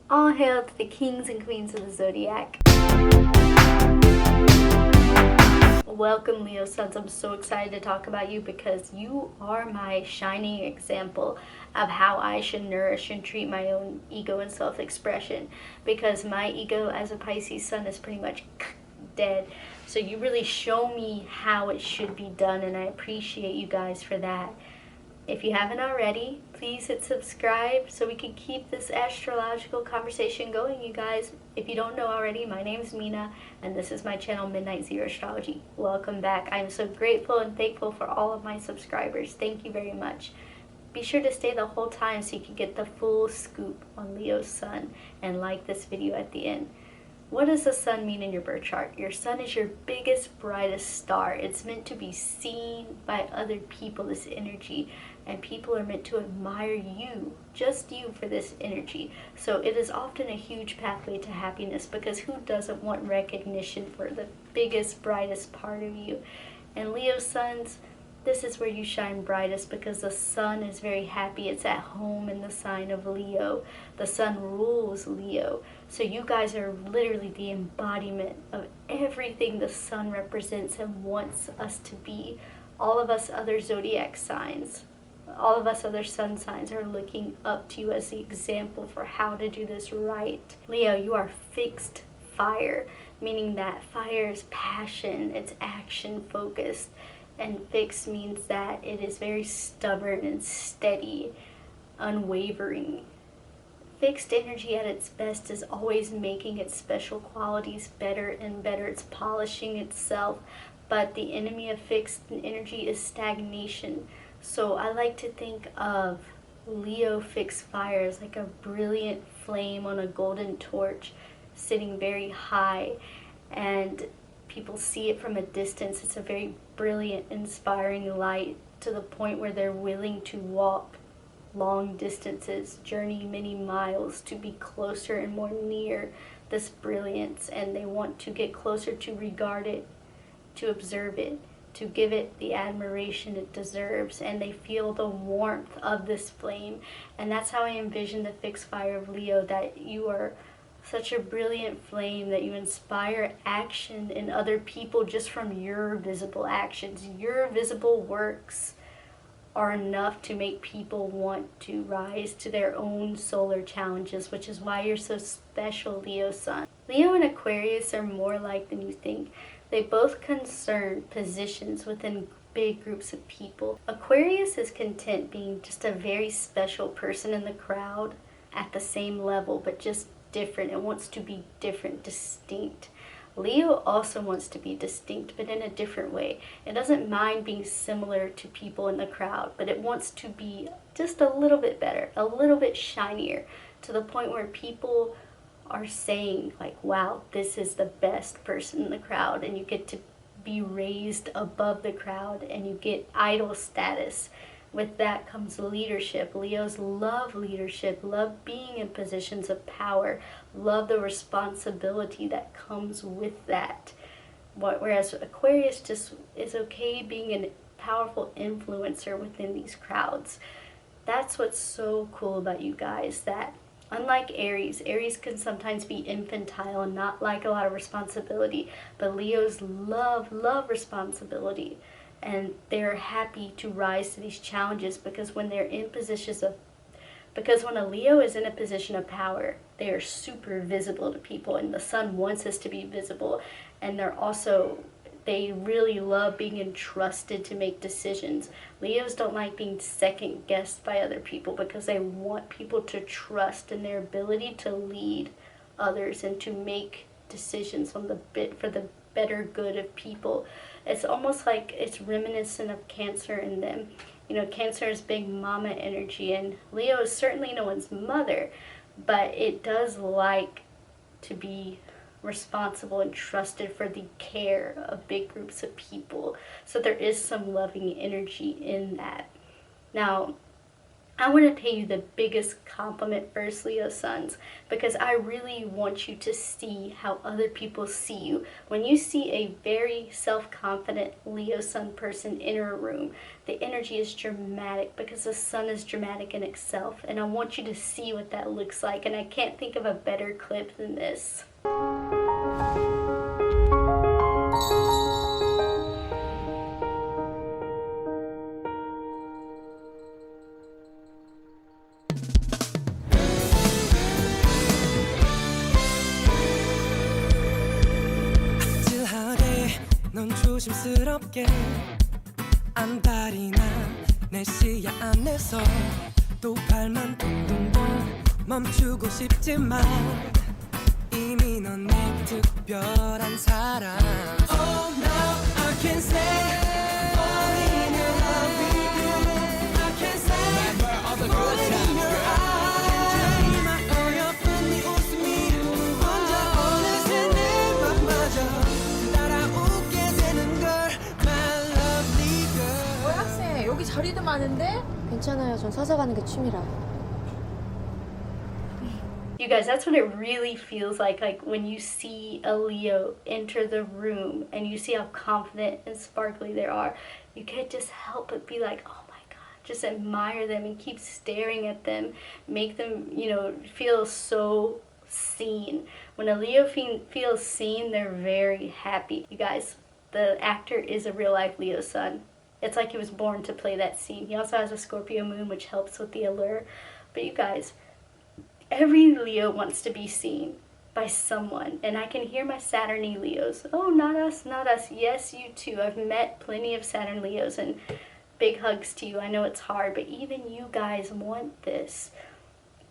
All hail to the kings and queens of the zodiac. Welcome, Leo Suns. I'm so excited to talk about you because you are my shining example of how I should nourish and treat my own ego and self-expression, because my ego as a Pisces sun is pretty much dead. So you really show me how it should be done, and I appreciate you guys for that. If you haven't already, please hit subscribe so we can keep this astrological conversation going, you guys. If you don't know already, my name is Mina, and this is my channel, Midnight Zero Astrology. Welcome back. I'm so grateful and thankful for all of my subscribers. Thank you very much. Be sure to stay the whole time so you can get the full scoop on Leo's sun, and like this video at the end. What does the sun mean in your birth chart? Your sun is your biggest, brightest star. It's meant to be seen by other people, this energy, and people are meant to admire you, just you, for this energy. So it is often a huge pathway to happiness, because who doesn't want recognition for the biggest, brightest part of you? And Leo suns, this is where you shine brightest, because the sun is very happy. It's at home in the sign of Leo. The sun rules Leo. So you guys are literally the embodiment of everything the sun represents and wants us to be. All of us other zodiac signs, all of us other sun signs are looking up to you as the example for how to do this right. Leo, you are fixed fire, meaning that fire is passion, it's action focused. And fixed means that it is very stubborn and steady, unwavering. Fixed energy at its best is always making its special qualities better and better. It's polishing itself. But the enemy of fixed energy is stagnation. So I like to think of Leo fixed fire as like a brilliant flame on a golden torch sitting very high, and people see it from a distance. It's a very brilliant, inspiring light, to the point where they're willing to walk long distances, journey many miles to be closer and more near this brilliance, and they want to get closer to regard it, to observe it, to give it the admiration it deserves, and they feel the warmth of this flame. And that's how I envision the fixed fire of Leo, that you are such a brilliant flame that you inspire action in other people just from your visible actions. Your visible works are enough to make people want to rise to their own solar challenges, which is why you're so special, Leo sun. Leo and Aquarius are more alike than you think. They both concern positions within big groups of people. Aquarius is content being just a very special person in the crowd at the same level, but just different. It wants to be different, distinct. Leo also wants to be distinct, but in a different way. It doesn't mind being similar to people in the crowd, but it wants to be just a little bit better, a little bit shinier, to the point where people are saying, like, wow, this is the best person in the crowd, and you get to be raised above the crowd, and you get idol status. With that comes leadership. Leos love leadership, love being in positions of power, love the responsibility that comes with that. Whereas Aquarius just is okay being a powerful influencer within these crowds. That's what's so cool about you guys, that unlike Aries can sometimes be infantile and not like a lot of responsibility, but Leos love responsibility. And they're happy to rise to these challenges, because when they're in positions of, because when a Leo is in a position of power, they are super visible to people, and the sun wants us to be visible. And they really love being entrusted to make decisions. Leos don't like being second guessed by other people, because they want people to trust in their ability to lead others and to make decisions for the better good of people. It's almost like it's reminiscent of Cancer in them. You know, Cancer is big mama energy, and Leo is certainly no one's mother, but it does like to be responsible and trusted for the care of big groups of people. So there is some loving energy in that. Now, I want to pay you the biggest compliment first, Leo Suns, because I really want you to see how other people see you. When you see a very self-confident Leo Sun person enter a room, the energy is dramatic because the sun is dramatic in itself, and I want you to see what that looks like, and I can't think of a better clip than this. 넌 조심스럽게 안달이 나 내 시야 안에서 또 발만 동동동 멈추고 싶지만 이미 넌 내 특별한 사람. Oh now I can say falling in love with you. I can say falling in your eyes. 막 어여쁜 네 웃음이 혼자 어느새 내 맘마저 따라오게 되는 걸 My lovely girl. 학생 여기 자리도 많은데? 괜찮아요. 전 서서 가는 게 취미라. You guys, that's what it really feels like when you see a Leo enter the room and you see how confident and sparkly they are. You can't just help but be like, oh my God, just admire them and keep staring at them. Make them, feel so seen. When a Leo feels seen, they're very happy. You guys, the actor is a real life Leo sun. It's like he was born to play that scene. He also has a Scorpio moon, which helps with the allure. But you guys, every Leo wants to be seen by someone, and I can hear my Saturn Leos. Oh, not us, not us. Yes, you too. I've met plenty of Saturn Leos, and big hugs to you. I know it's hard, but even you guys want this.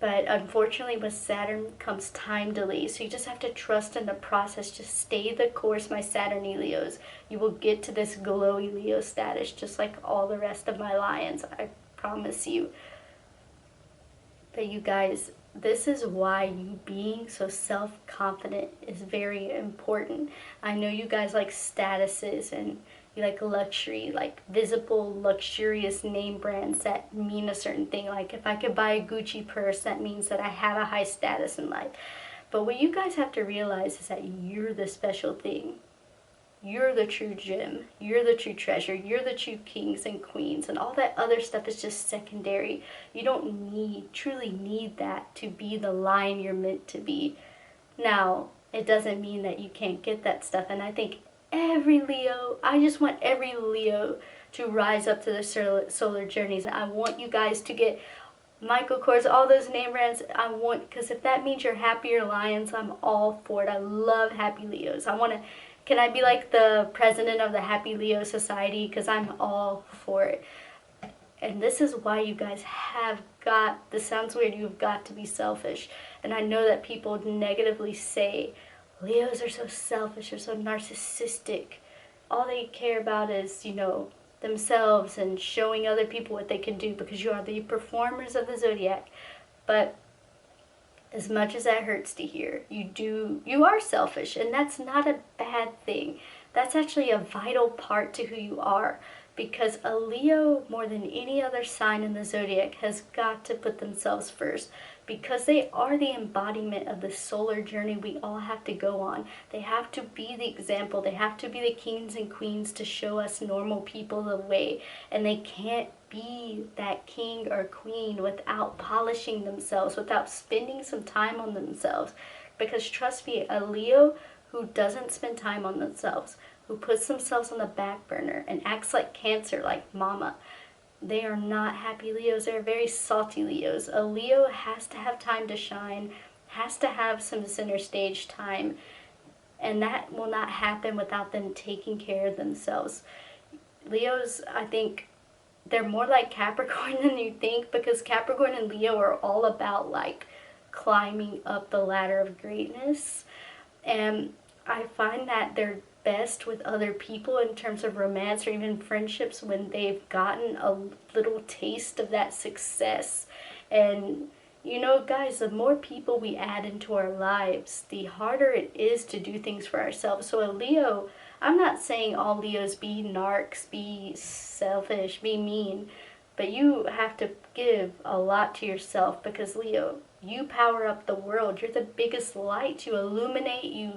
But unfortunately, with Saturn comes time delay, so you just have to trust in the process. Just stay the course, my Saturn Leos. You will get to this glowy Leo status, just like all the rest of my lions. I promise you. But you guys, this is why you being so self-confident is very important. I know you guys like statuses and you like luxury, like visible, luxurious name brands that mean a certain thing. Like if I could buy a Gucci purse, that means that I have a high status in life. But what you guys have to realize is that you're the special thing. You're the true gem. You're the true treasure. You're the true kings and queens. And all that other stuff is just secondary. You don't truly need that to be the lion you're meant to be. Now, it doesn't mean that you can't get that stuff. And I think I just want every Leo to rise up to the solar journeys. I want you guys to get Michael Kors, all those name brands. Because if that means you're happier lions, I'm all for it. I love happy Leos. Can I be like the president of the Happy Leo Society? Because I'm all for it. And this is why you guys this sounds weird, you've got to be selfish. And I know that people negatively say, Leos are so selfish or so narcissistic. All they care about is, themselves and showing other people what they can do because you are the performers of the zodiac. But as much as that hurts to hear, you are selfish, and that's not a bad thing. That's actually a vital part to who you are, because a Leo, more than any other sign in the zodiac, has got to put themselves first, because they are the embodiment of the solar journey we all have to go on. They have to be the example. They have to be the kings and queens to show us normal people the way, and they can't be that king or queen without polishing themselves, without spending some time on themselves. Because trust me, a Leo who doesn't spend time on themselves, who puts themselves on the back burner and acts like Cancer, like mama, they are not happy Leos. They're very salty Leos. A Leo has to have time to shine, has to have some center stage time, and that will not happen without them taking care of themselves. Leos, I think, they're more like Capricorn than you think, because Capricorn and Leo are all about like climbing up the ladder of greatness. And I find that they're best with other people in terms of romance or even friendships when they've gotten a little taste of that success. And guys, the more people we add into our lives, the harder it is to do things for ourselves. So a Leo, I'm not saying all Leos be narcs, be selfish, be mean, but you have to give a lot to yourself, because Leo, you power up the world. You're the biggest light. You illuminate, you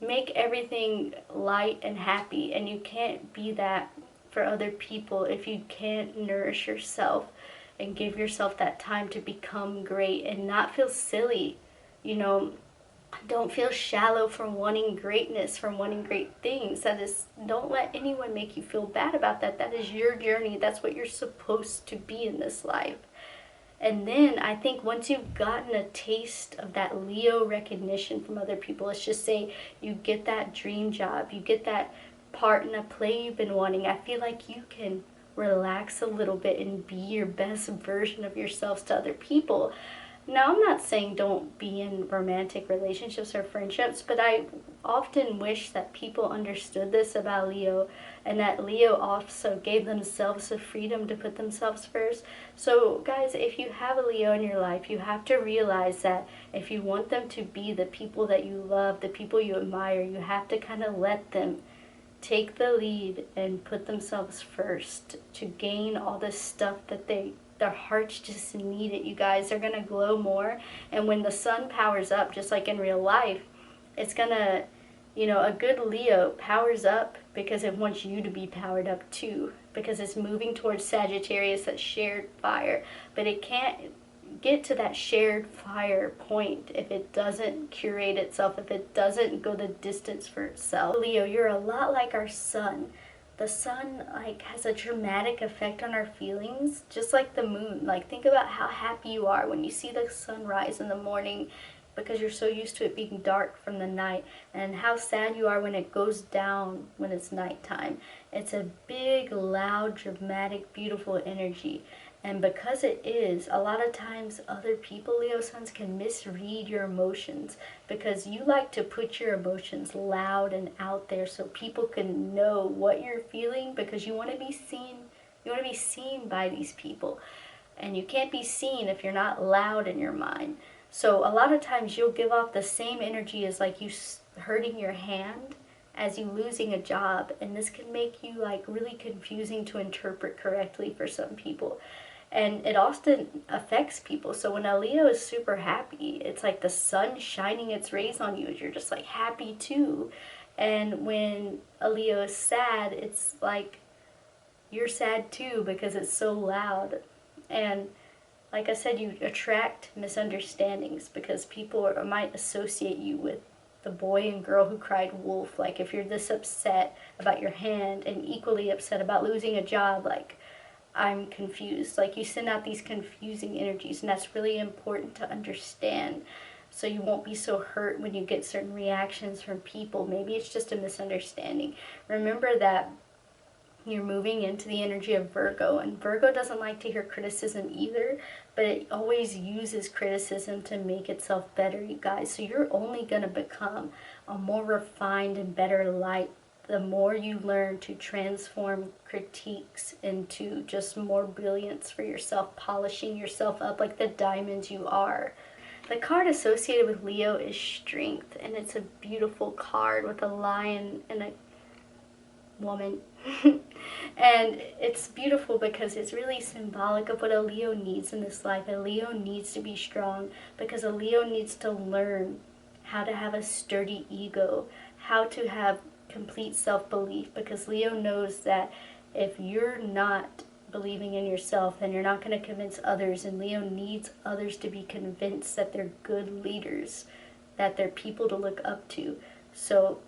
make everything light and happy, and you can't be that for other people if you can't nourish yourself and give yourself that time to become great and not feel silly. You know, don't feel shallow from wanting greatness, from wanting great things. That is, don't let anyone make you feel bad about that. That is your journey. That's what you're supposed to be in this life. And then I think once you've gotten a taste of that Leo recognition from other people, let's just say you get that dream job, you get that part in a play you've been wanting, I feel like you can relax a little bit and be your best version of yourselves to other people. Now, I'm not saying don't be in romantic relationships or friendships, but I often wish that people understood this about Leo, and that Leo also gave themselves the freedom to put themselves first. So, guys, if you have a Leo in your life, you have to realize that if you want them to be the people that you love, the people you admire, you have to kind of let them take the lead and put themselves first to gain all this stuff that their hearts just need it. You guys are going to glow more, and when the sun powers up, just like in real life, it's going to, you know, a good Leo powers up because it wants you to be powered up too, because it's moving towards Sagittarius, that shared fire, but it can't get to that shared fire point if it doesn't curate itself, if it doesn't go the distance for itself. Leo, you're a lot like our sun. The sun has a dramatic effect on our feelings, just like the moon. Like, think about how happy you are when you see the sun rise in the morning, because you're so used to it being dark from the night, and how sad you are when it goes down when it's nighttime. It's a big, loud, dramatic, beautiful energy. And because it is, a lot of times other people, Leo suns, can misread your emotions, because you like to put your emotions loud and out there so people can know what you're feeling, because you want to be seen. You want to be seen by these people. And you can't be seen if you're not loud in your mind. So a lot of times you'll give off the same energy as like you hurting your hand as you losing a job. And this can make you like really confusing to interpret correctly for some people. And it often affects people. So when a Leo is super happy, it's like the sun shining its rays on you, and you're just like happy too. And when a Leo is sad, it's like you're sad too, because it's so loud. And like I said, you attract misunderstandings, because people might associate you with the boy and girl who cried wolf. Like, if you're this upset about your hand and equally upset about losing a job, like, I'm confused. Like, you send out these confusing energies, and that's really important to understand, so you won't be so hurt when you get certain reactions from people. Maybe it's just a misunderstanding. Remember that you're moving into the energy of Virgo, and Virgo doesn't like to hear criticism either, but it always uses criticism to make itself better, you guys. So you're only going to become a more refined and better light the more you learn to transform critiques into just more brilliance for yourself, polishing yourself up like the diamonds you are. The card associated with Leo is Strength, and it's a beautiful card with a lion and a woman. And it's beautiful because it's really symbolic of what a Leo needs in this life. A Leo needs to be strong, because a Leo needs to learn how to have a sturdy ego, how to have complete self-belief, because Leo knows that if you're not believing in yourself, then you're not going to convince others, and Leo needs others to be convinced that they're good leaders, that they're people to look up to. So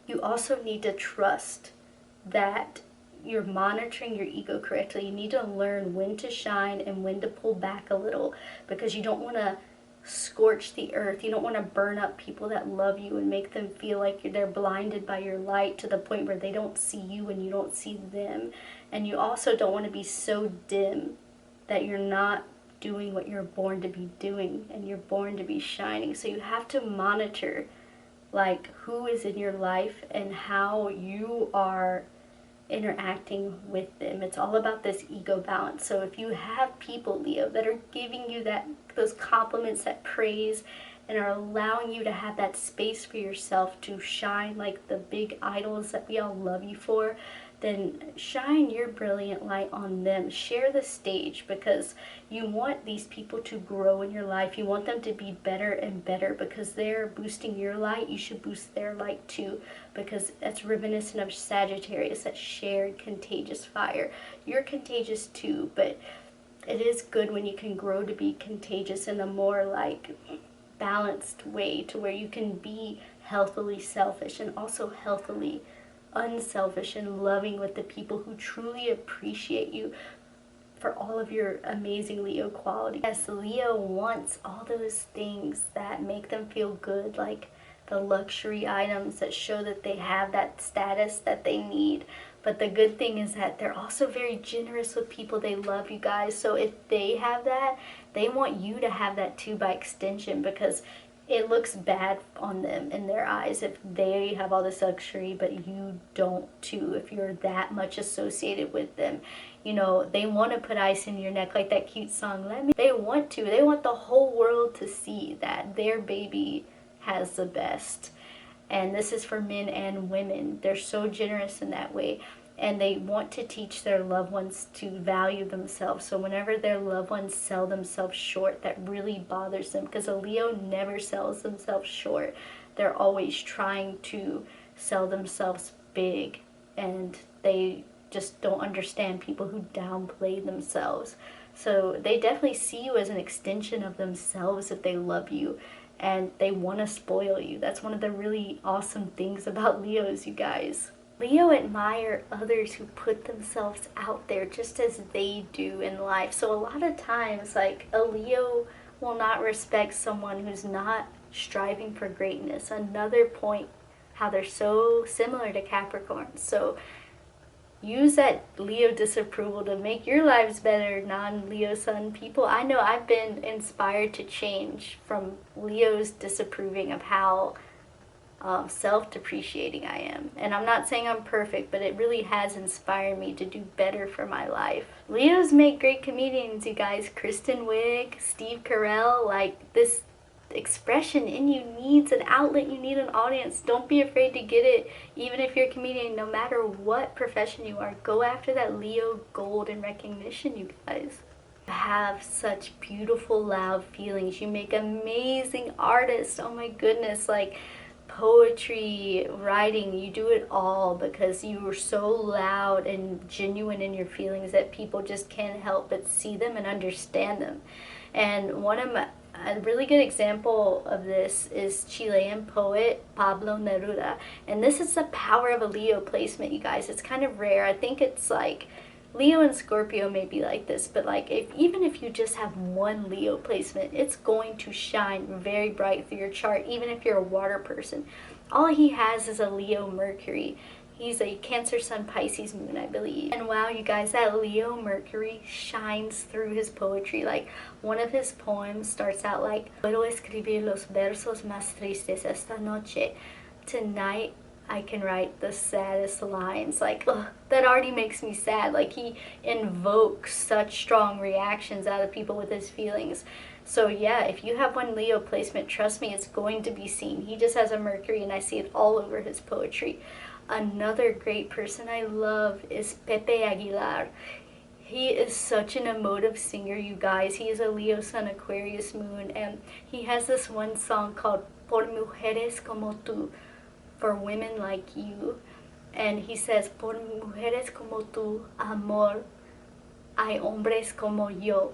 you also need to trust that you're monitoring your ego correctly. You need to learn when to shine and when to pull back a little, because you don't want to scorch the earth. You don't want to burn up people that love you and make them feel like they're blinded by your light to the point where they don't see you and you don't see them. And you also don't want to be so dim that you're not doing what you're born to be doing, and you're born to be shining. So you have to monitor like who is in your life and how you are interacting with them. It's all about this ego balance. So if you have people, Leo, that are giving you those compliments, that praise, and are allowing you to have that space for yourself to shine like the big idols that we all love you for, then shine your brilliant light on them. Share the stage, because you want these people to grow in your life. You want them to be better and better, because they're boosting your light. You should boost their light too, because that's reminiscent of Sagittarius, that shared contagious fire. You're contagious too, but it is good when you can grow to be contagious in a more like balanced way, to where you can be healthily selfish and also healthily unselfish and loving with the people who truly appreciate you for all of your amazing Leo qualities. Yes, Leo wants all those things that make them feel good, like the luxury items that show that they have that status that they need. But the good thing is that they're also very generous with people they love, you guys. So if they have that, they want you to have that too by extension, because it looks bad on them in their eyes if they have all this luxury but you don't too, if you're that much associated with them. You know, they want to put ice in your neck, like that cute song, They want the whole world to see that their baby has the best. And this is for men and women. They're so generous in that way. And they want to teach their loved ones to value themselves. So whenever their loved ones sell themselves short, that really bothers them, because a Leo never sells themselves short. They're always trying to sell themselves big, and they just don't understand people who downplay themselves. So they definitely see you as an extension of themselves if they love you, and they want to spoil you. That's one of the really awesome things about Leos, you guys. Leo admire others who put themselves out there just as they do in life. So a lot of times, like, a Leo will not respect someone who's not striving for greatness. Another point, how they're so similar to Capricorn. So use that Leo disapproval to make your lives better, non-Leo sun people. I know I've been inspired to change from Leo's disapproving of how self-depreciating I am. And I'm not saying I'm perfect, but it really has inspired me to do better for my life. Leos make great comedians, you guys. Kristen Wiig, Steve Carell, like, this expression in you needs an outlet. You need an audience. Don't be afraid to get it. Even if you're a comedian, no matter what profession you are, go after that Leo gold and recognition, you guys. You have such beautiful, loud feelings. You make amazing artists. Oh my goodness, like poetry, writing, you do it all because you are so loud and genuine in your feelings that people just can't help but see them and understand them. And a really good example of this is Chilean poet Pablo Neruda. And this is the power of a Leo placement, you guys. It's kind of rare. I think it's like Leo and Scorpio may be like this, but like even if you just have one Leo placement, it's going to shine very bright through your chart, even if you're a water person. All he has is a Leo Mercury. He's a Cancer Sun Pisces Moon, I believe. And wow, you guys, that Leo Mercury shines through his poetry. Like, one of his poems starts out like, "Puedo escribir los versos más tristes esta noche." Tonight, I can write the saddest lines. Like, ugh, that already makes me sad. Like, he invokes such strong reactions out of people with his feelings. So yeah, if you have one Leo placement, trust me, it's going to be seen. He just has a Mercury, and I see it all over his poetry. Another great person I love is Pepe Aguilar. He is such an emotive singer, you guys. He is a Leo Sun Aquarius Moon, and he has this one song called Por Mujeres Como Tú, for women like you. And he says, "Por mujeres como tú, amor, hay hombres como yo,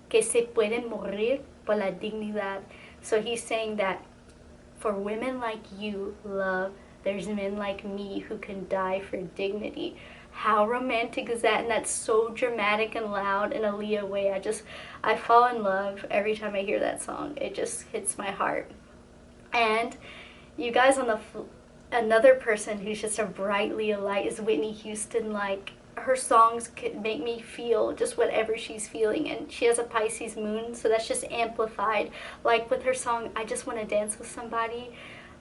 que se pueden morir por la dignidad." So he's saying that for women like you, love, there's men like me who can die for dignity. How romantic is that? And that's so dramatic and loud in a Leo way. I fall in love every time I hear that song. It just hits my heart. And you guys, another person who's just a bright Leo light is Whitney Houston. Like, her songs could make me feel just whatever she's feeling, and she has a Pisces moon, so that's just amplified. Like with her song, "I Just Want to Dance with Somebody,"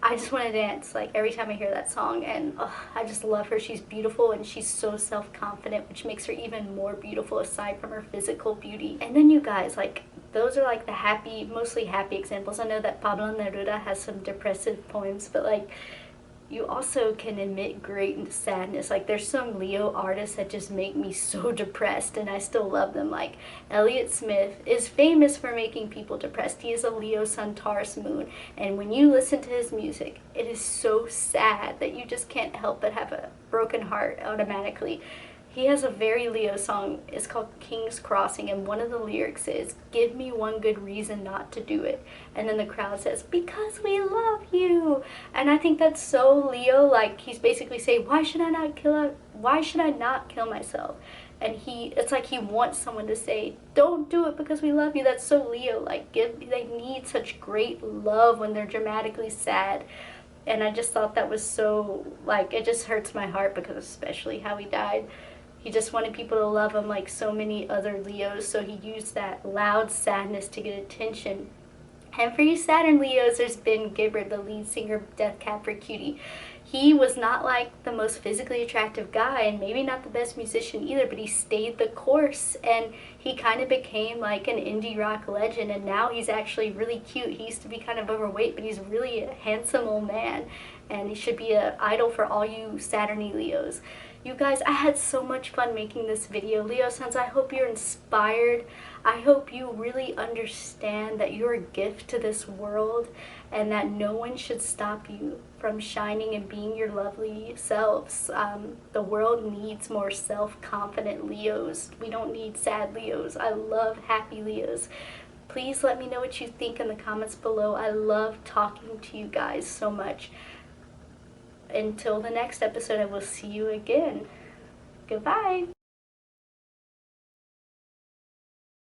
I just want to dance like every time I hear that song, and I just love her. She's beautiful, and she's so self-confident, which makes her even more beautiful aside from her physical beauty. And then you guys, like, those are like the mostly happy examples. I know that Pablo Neruda has some depressive poems, but like, you also can admit great sadness. Like, there's some Leo artists that just make me so depressed, and I still love them. Like, Elliott Smith is famous for making people depressed. He is a Leo Sun Taurus moon, and when you listen to his music, it is so sad that you just can't help but have a broken heart automatically. He has a very Leo song. It's called King's Crossing, and one of the lyrics is, "Give me one good reason not to do it." And then the crowd says, "Because we love you." And I think that's so Leo. Like, he's basically saying, why should I not kill myself? And it's like he wants someone to say, "Don't do it because we love you." That's so Leo. Like, they need such great love when they're dramatically sad. And I just thought that was so, like, it just hurts my heart, because especially how he died. He just wanted people to love him like so many other Leos, so he used that loud sadness to get attention. And for you Saturn Leos, there's Ben Gibbard, the lead singer of Death Cab for Cutie. He was not like the most physically attractive guy, and maybe not the best musician either, but he stayed the course, and he kind of became like an indie rock legend, and now he's actually really cute. He used to be kind of overweight, but he's really a handsome old man, and he should be an idol for all you Saturny Leos. You guys, I had so much fun making this video. Leo Suns, I hope you're inspired. I hope you really understand that you're a gift to this world, and that no one should stop you from shining and being your lovely selves. The world needs more self-confident Leos. We don't need sad Leos. I love happy Leos. Please let me know what you think in the comments below. I love talking to you guys so much. Until the next episode, I will see you again. Goodbye.